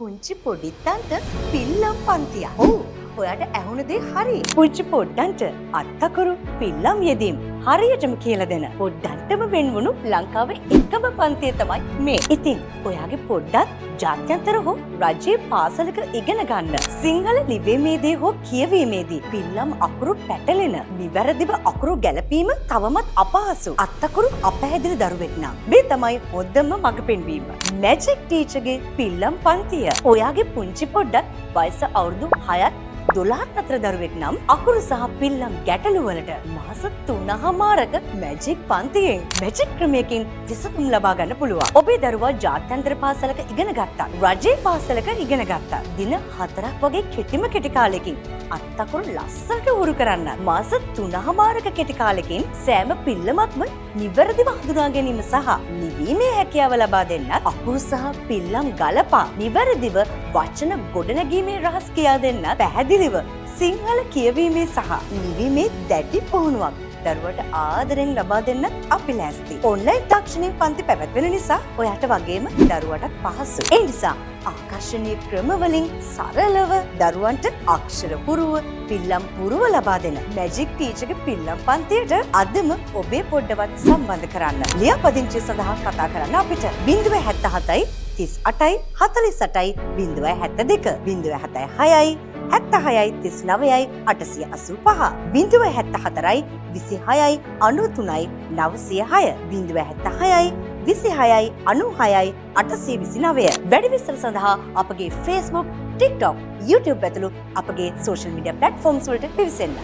පුංචි පොඩිත්තන්ට පිල්ලම් පන්තියක්. ඔව්. ඔයාට ඇහුණ දේ හරි. පුංචි පොඩ්ඩන්ට අත්තකරු පිල්ලම් යෙදීම් හරියටම කියලා දෙන පොඩ්ඩන්ටම වෙන්වුණු ලංකාවේ එකම පන්තිය තමයි මේ. ඉතින් ඔයාගේ පොඩ්ඩත් ජාත්‍යන්තර හෝ රජයේ පාසලක ඉගෙන ගන්න. සිංහල ලිවීමේදී හෝ කියවීමේදී පිල්ලම් අකුරු පැටලෙන, නිවැරදිව අකුරු ගැලපීම තවමත් අපහසු. අත්තකරු අපැහැදිලි දරුවෙක් නම් මේ තමයි හොඳම මඟ පෙන්වීම. මැජික් ටීචර්ගේ පිල්ලම් පන්තිය. ඔයාගේ පුංචි පොඩ්ඩත් වයස අවුරුදු 6ත් 12ත් අතර දරුවෙක් නම් අකුරු සහ පිල්ලම් ගැටලු වලට මාස 3මාරක මැජික් පන්තියෙන් මැජික් ක්‍රමයකින් විසඳුම් ලබා ගන්න පුළුවන්. ඔබේ දරුවා ජාත්‍යන්තර පාසලක ඉගෙන ගත්තා, රජයේ පාසලක ඉගෙන ගත්තා. දින 4ක් වගේ කෙටි කාලෙකින් අත්තකුරු ලස්සනට උරු කරන්න. මාස 3මාරක කෙටි කාලෙකින් සෑම පිල්ලමක්ම නිවැරදිව හඳුනා ගැනීම සහ ලිවීමේ හැකියාව ලබා දෙන්න අකුරු සහ පිල්ලම් ගලපා නිවැරදිව වචන ගොඩනැගීමේ රහස් කියා දෙන්න පැහැදිලිව සිංහල කියවීමේ සහ ලිවීමේ දැඩි පුහුණුවක් දරුවට ආදරෙන් ලබා දෙන්න අපි ලෑස්ති. ඔන්ලයින් තාක්ෂණික පන්ති පැවැත්වෙන නිසා ඔයාට වගේම දරුවටත් පහසු. ඒ නිසා ආකර්ෂණීය ක්‍රමවලින් සරලව දරුවන්ට අක්ෂර පුරුව, පිල්ලම් පුරුව ලබා දෙන මැජික් ටීචර්ගේ පිල්ලම් පන්තියට අදම ඔබේ පොඩ්ඩවත් සම්බන්ධ කරන්න. ලියාපදිංචිය සඳහා කතා කරන්න අපිට 077 38යි 48යි 072 076යි 76යි 39යි 885 074යි 26යි 93යි 906 076යි 26යි 96යි 829. වැඩි විස්තර සඳහා අපගේ Facebook, TikTok, YouTube ඇතුළු අපගේ සෝෂල් මීඩියා ප්ලැට්ෆෝම්ස් වලට පිවිසෙන්න.